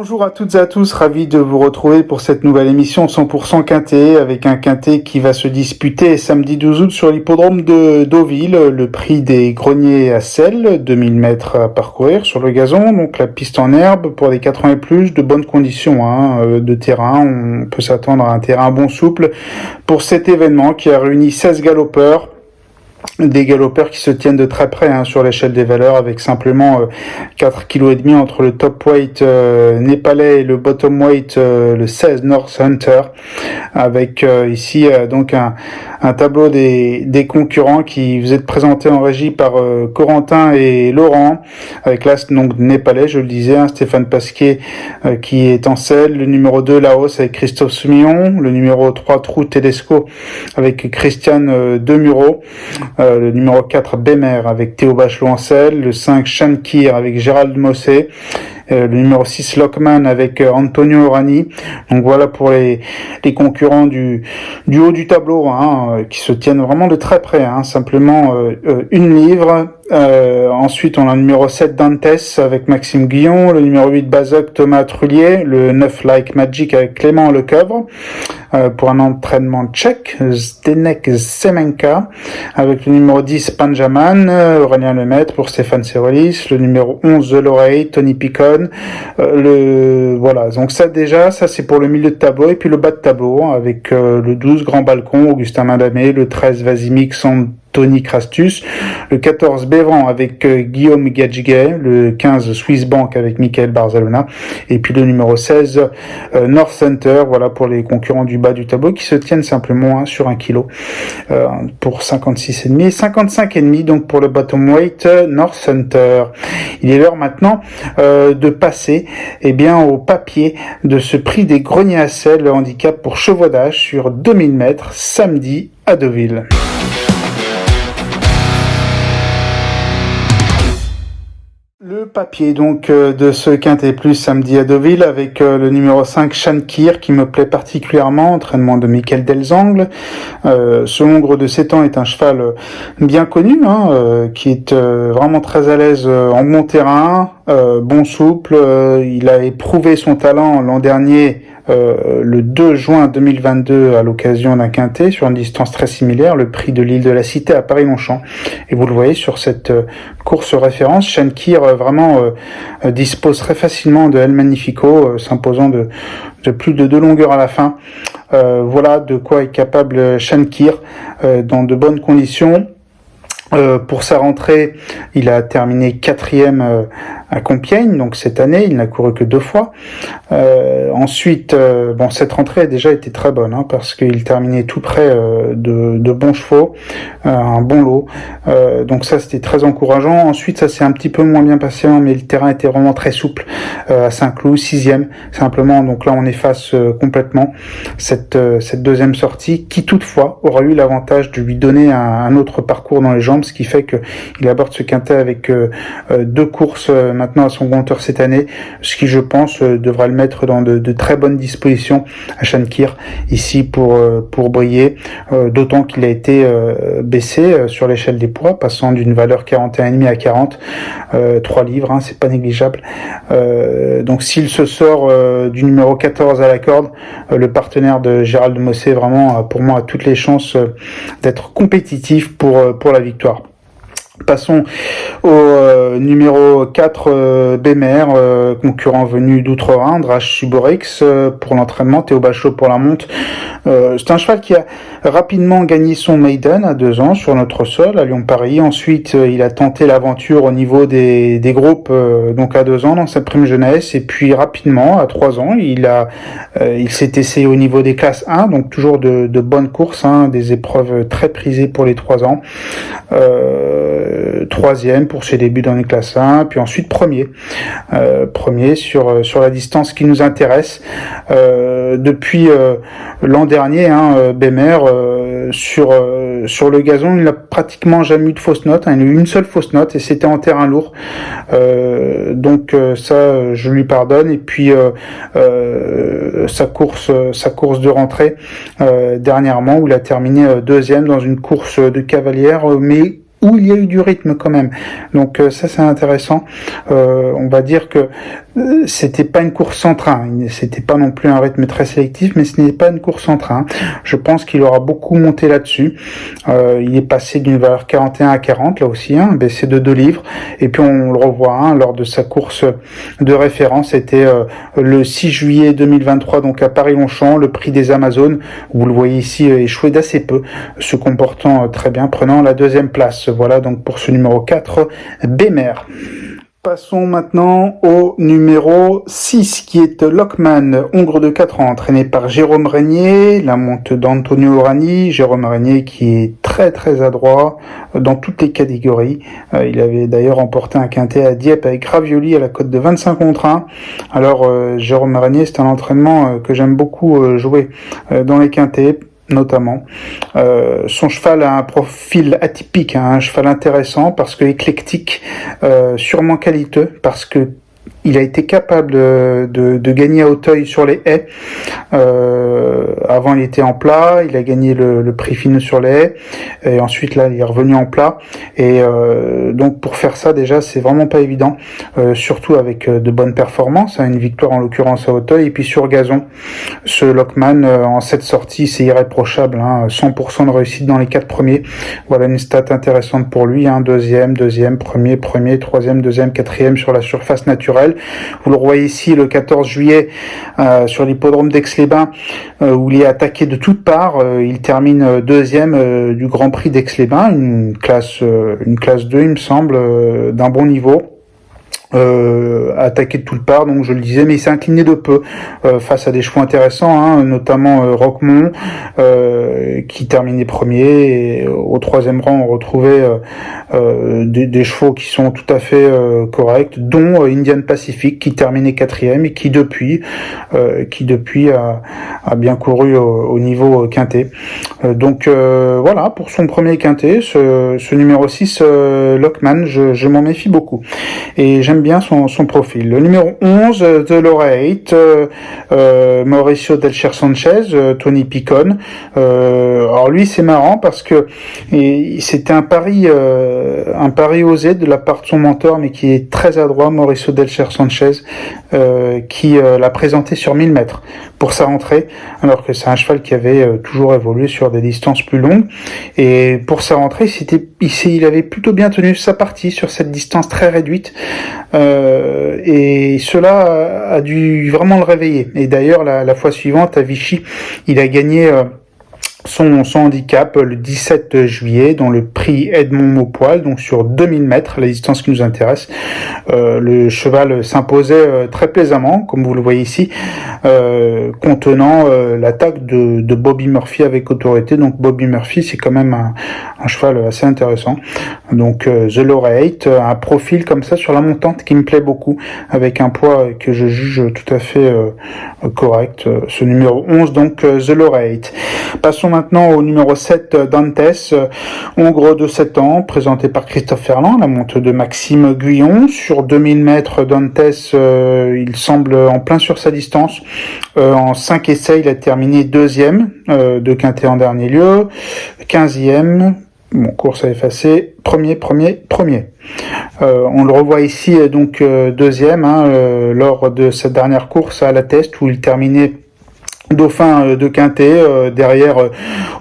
Bonjour à toutes et à tous, ravi de vous retrouver pour cette nouvelle émission 100% quintet, avec un quintet qui va se disputer samedi 12 août sur l'hippodrome de Deauville, le prix des greniers à sel, 2000 mètres à parcourir sur le gazon, donc la piste en herbe pour des 4 ans et plus, de bonnes conditions de terrain, on peut s'attendre à un terrain bon souple pour cet événement qui a réuni 16 galopeurs. Des galopeurs qui se tiennent de très près sur l'échelle des valeurs, avec simplement 4,5 kg entre le top weight népalais et le bottom weight le 16 North Hunter, avec ici donc un tableau des concurrents qui vous est présenté en régie par Corentin et Laurent, avec l'as donc népalais, je le disais, Stéphane Pasquier qui est en selle, le numéro 2 Laos avec Christophe Soumillon, le numéro 3 Trou Tedesco avec Christiane Demuro, le numéro 4 Bémer avec Théo Bachelot en selle, le 5 Shankir avec Gérald Mossé, le numéro 6 Lockman avec Antonio Orani. Donc voilà pour les concurrents du haut du tableau qui se tiennent vraiment de très près, simplement une livre. Ensuite on a le numéro 7 Dantes avec Maxime Guillon, le numéro 8 Bazoc Thomas Trullier, le 9 Like Magic avec Clément Lecoeuvre, pour un entraînement tchèque, Zdenek Semenka avec le numéro 10 Panjaman, Aurélien Lemaître pour Stéphane Serolis, le numéro 11 The L'Oreille, Tony Picon, voilà, donc ça c'est pour le milieu de tableau, et puis le bas de tableau avec le 12 Grand Balcon, Augustin Madamé, le 13 Vasimic Tony Crastus, le 14 Bévran avec Guillaume Gadjiguet, le 15 Swiss Bank avec Michael Barzalona, et puis le numéro 16 North Center, voilà pour les concurrents du bas du tableau qui se tiennent simplement sur 1 kg pour 56,5, 55,5 donc pour le bottom weight North Center. Il est l'heure maintenant de passer au papier de ce prix des greniers à sel, le handicap pour chevaudage sur 2000 mètres samedi à Deauville. Le papier donc de ce quintet plus samedi à Deauville, avec le numéro 5 Shankir qui me plaît particulièrement, entraînement de Michael Delzangle. Ce Hongre de 7 ans est un cheval bien connu, qui est vraiment très à l'aise en bon terrain, bon souple. Il a éprouvé son talent l'an dernier, le 2 juin 2022 à l'occasion d'un quintet sur une distance très similaire, le prix de l'île de la Cité à Paris-Longchamp, et vous le voyez sur cette course référence, Shankir vraiment dispose très facilement de El Magnifico, s'imposant de plus de 2 longueurs à la fin. Voilà de quoi est capable Shankir dans de bonnes conditions. Pour sa rentrée, il a terminé 4e à Compiègne, donc cette année, il n'a couru que 2 fois. Ensuite, cette rentrée a déjà été très bonne, parce qu'il terminait tout près de bons chevaux, un bon lot. Donc ça, c'était très encourageant. Ensuite, ça s'est un petit peu moins bien passé, mais le terrain était vraiment très souple à Saint-Cloud, 6e, simplement. Donc là, on efface complètement cette deuxième sortie, qui toutefois aura eu l'avantage de lui donner un autre parcours dans les jambes, ce qui fait qu'il aborde ce quintet avec 2 courses maintenant à son compteur cette année, ce qui, je pense, devra le mettre dans de très bonnes dispositions à Shankir ici pour briller, d'autant qu'il a été baissé sur l'échelle des poids, passant d'une valeur 41,5 à 40, 3 livres, c'est pas négligeable. Donc s'il se sort du numéro 14 à la corde, le partenaire de Gérald Mossé vraiment pour moi a toutes les chances d'être compétitif pour la victoire. Passons au numéro 4 Bémer, concurrent venu d'Outre-Rhin, Drache Suborex pour l'entraînement, Théo Bachelot pour la monte. C'est un cheval qui a rapidement gagné son maiden à 2 ans sur notre sol à Lyon-Paris. Ensuite, il a tenté l'aventure au niveau des groupes, donc à 2 ans dans sa prime jeunesse, et puis rapidement à 3 ans, il s'est essayé au niveau des classes 1, donc toujours de bonnes courses, des épreuves très prisées pour les 3 ans. 3e pour ses débuts dans les classes 1, puis ensuite premier sur la distance qui nous intéresse. Depuis l'an dernier, Bémer sur le gazon, il n'a pratiquement jamais eu de fausse note, il a eu une seule fausse note et c'était en terrain lourd, donc ça je lui pardonne. Et puis sa course de rentrée dernièrement, où il a terminé 2e dans une course de cavalière, mais où il y a eu du rythme quand même. Donc ça c'est intéressant. On va dire que c'était pas une course en train, c'était pas non plus un rythme très sélectif, mais ce n'est pas une course en train. Je pense qu'il aura beaucoup monté là-dessus. Il est passé d'une valeur 41 à 40, là aussi, baissé de 2 livres. Et puis on le revoit lors de sa course de référence, c'était le 6 juillet 2023, donc à Paris-Longchamp, le prix des Amazones. Vous le voyez ici, échoué d'assez peu, se comportant très bien, prenant la 2e place. Voilà donc pour ce numéro 4, Bemer. Passons maintenant au numéro 6, qui est Lockman, hongre de 4 ans, entraîné par Jérôme Régnier, la monte d'Antonio Orani. Jérôme Régnier qui est très très adroit dans toutes les catégories. Il avait d'ailleurs remporté un quintet à Dieppe avec Ravioli à la cote de 25 contre 1. Alors Jérôme Régnier, c'est un entraînement que j'aime beaucoup jouer dans les quintets, notamment. Son cheval a un profil atypique, un cheval intéressant parce que éclectique, sûrement qualiteux, parce que il a été capable de gagner à Auteuil sur les haies. Avant, il était en plat. Il a gagné le prix Fineux sur les haies. Et ensuite, là, il est revenu en plat. Et donc, pour faire ça, déjà, c'est vraiment pas évident. Surtout avec de bonnes performances. Une victoire, en l'occurrence, à Auteuil. Et puis, sur gazon, ce Lockman, en 7 sorties, c'est irréprochable. 100% de réussite dans les 4 premiers. Voilà une stat intéressante pour lui. Deuxième, premier, troisième, deuxième, quatrième sur la surface naturelle. Vous le voyez ici le 14 juillet sur l'hippodrome d'Aix-les-Bains où il est attaqué de toutes parts. Il termine deuxième du Grand Prix d'Aix-les-Bains, une classe 2 il me semble, d'un bon niveau. Attaqué de toutes parts, donc je le disais, mais il s'est incliné de peu face à des chevaux intéressants, notamment Roquemont qui terminait premier, et au 3e rang on retrouvait des chevaux qui sont tout à fait corrects, dont Indian Pacific qui terminait 4e et qui depuis a bien couru au niveau quintet. Donc voilà pour son premier quintet, ce numéro 6 Lockman, je m'en méfie beaucoup et j'aime bien son profil. Le numéro 11, The Laureate, Mauricio Delcher Sanchez, Tony Picon. Alors lui, c'est marrant parce que c'était un pari osé de la part de son mentor, mais qui est très adroit, Mauricio Delcher Sanchez, qui l'a présenté sur 1000 mètres pour sa rentrée, alors que c'est un cheval qui avait toujours évolué sur des distances plus longues. Et pour sa rentrée, il avait plutôt bien tenu sa partie sur cette distance très réduite. Et cela a dû vraiment le réveiller. Et d'ailleurs, la fois suivante, à Vichy, il a gagné son handicap le 17 juillet dans le prix Edmond Maupoil, donc sur 2000 mètres, la distance qui nous intéresse. Le cheval s'imposait très plaisamment, comme vous le voyez ici, contenant l'attaque de Bobby Murphy avec autorité. Donc Bobby Murphy, c'est quand même un cheval assez intéressant. Donc The Laureate, un profil comme ça sur la montante qui me plaît beaucoup, avec un poids que je juge tout à fait correct. Ce numéro 11, donc The Laureate. Passons maintenant au numéro 7, Dantes, hongre de 7 ans, présenté par Christophe Ferland, la monte de Maxime Guyon. Sur 2000 mètres, Dantes, il semble en plein sur sa distance. En 5 essais, il a terminé 2e de quintet en dernier lieu, 15e, course à effacer, premier. On le revoit ici, donc 2e, lors de cette dernière course à la Teste, où il terminait dauphin de quintet, derrière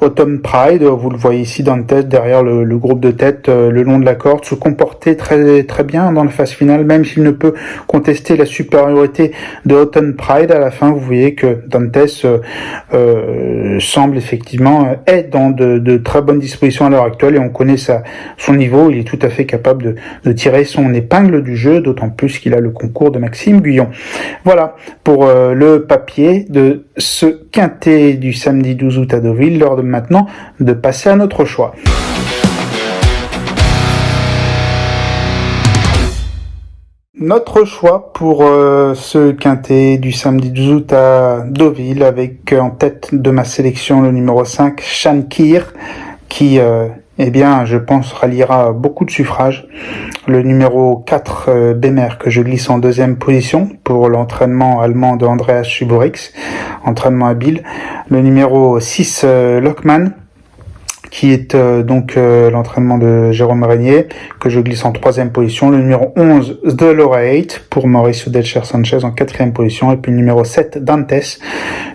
Autumn Pride, vous le voyez ici dans le tête, derrière le groupe de tête, le long de la corde, se comporter très très bien dans la phase finale, même s'il ne peut contester la supériorité de Autumn Pride. À la fin, vous voyez que Dantes semble effectivement être dans de très bonnes dispositions à l'heure actuelle, et on connaît son niveau. Il est tout à fait capable de tirer son épingle du jeu, d'autant plus qu'il a le concours de Maxime Guyon. Voilà pour le papier de ce quintet du samedi 12 août à Deauville. L'heure maintenant de passer à notre choix. Notre choix pour ce quintet du samedi 12 août à Deauville, avec en tête de ma sélection le numéro 5, Shankir, qui je pense ralliera beaucoup de suffrages. Le numéro 4, Bemer, que je glisse en 2e position pour l'entraînement allemand de Andreas Schuberix, entraînement habile. Le numéro 6, Lockman, qui est l'entraînement de Jérôme Régnier, que je glisse en 3e position. Le numéro 11, The Laureate, pour Mauricio Delcher Sanchez en 4e position. Et puis le numéro 7, Dantes,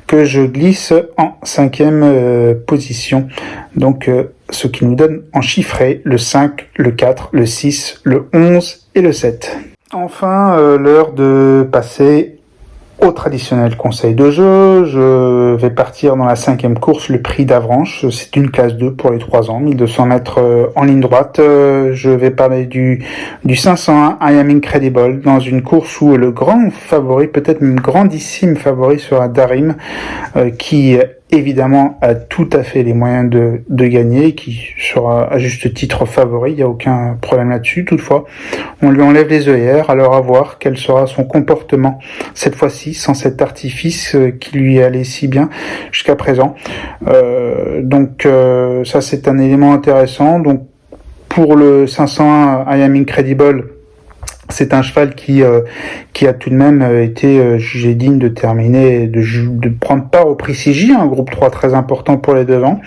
que je glisse en 5e position. Donc, ce qui nous donne en chiffré le 5, le 4, le 6, le 11 et le 7. Enfin, l'heure de passer au traditionnel conseil de jeu. Je vais partir dans la 5e course, le prix d'Avranches. C'est une classe 2 pour les 3 ans, 1200 mètres en ligne droite. Je vais parler du 501 I Am Incredible, dans une course où le grand favori, peut-être même grandissime favori, sera Darim, qui évidemment a tout à fait les moyens de gagner, qui sera à juste titre favori, il n'y a aucun problème là-dessus. Toutefois, on lui enlève les œillères, alors à voir quel sera son comportement cette fois-ci, sans cet artifice qui lui allait si bien jusqu'à présent. Donc ça, c'est un élément intéressant. Donc pour le 501 I Am Incredible, c'est un cheval qui a tout de même été jugé digne de terminer, de prendre part au prix CJ, un groupe 3 très important pour les 2 ans.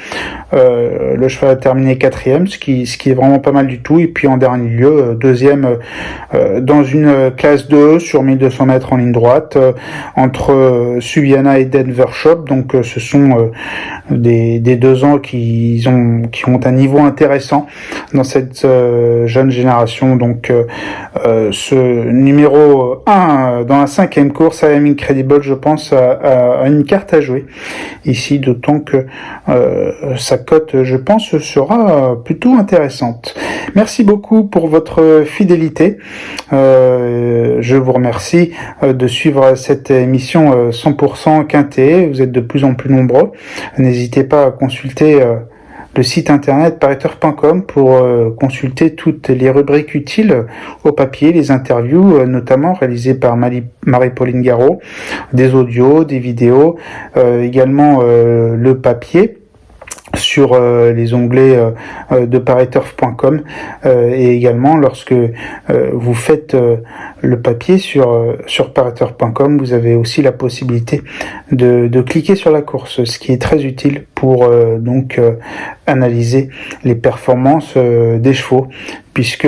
Le cheval a terminé 4e, ce qui est vraiment pas mal du tout. Et puis en dernier lieu, 2e dans une classe 2 sur 1200 mètres en ligne droite, entre Subiana et Denver Shop. Donc ce sont des 2 ans qui ont un niveau intéressant dans cette jeune génération. Donc ce numéro 1 dans la 5e course, I Am Incredible, je pense, a une carte à jouer ici, d'autant que sa cote, je pense, sera plutôt intéressante. Merci beaucoup pour votre fidélité. Je vous remercie de suivre cette émission 100% quintet. Vous êtes de plus en plus nombreux. N'hésitez pas à consulter le site internet pariturf.com pour consulter toutes les rubriques utiles au papier, les interviews notamment réalisées par Marie-Pauline Garot, des audios, des vidéos, également le papier sur les onglets de pariturf.com et également lorsque vous faites le papier sur pariturf.com, vous avez aussi la possibilité de cliquer sur la course, ce qui est très utile pour analyser les performances des chevaux, puisque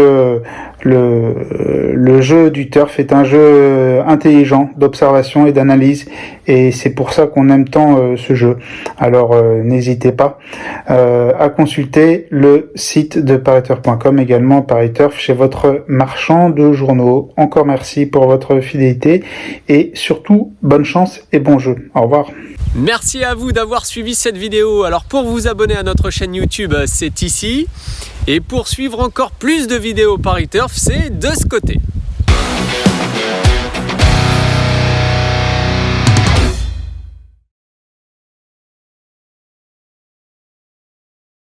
le jeu du turf est un jeu intelligent d'observation et d'analyse, et c'est pour ça qu'on aime tant ce jeu. Alors n'hésitez pas à consulter le site de pariturf.com, également Pariturf chez votre marchand de journaux. Encore merci pour votre fidélité et surtout bonne chance et bon jeu. Au revoir. Merci à vous d'avoir suivi cette vidéo. Alors pour vous abonner à notre chaîne YouTube, c'est ici. Et pour suivre encore plus de vidéos Pariturf, c'est de ce côté.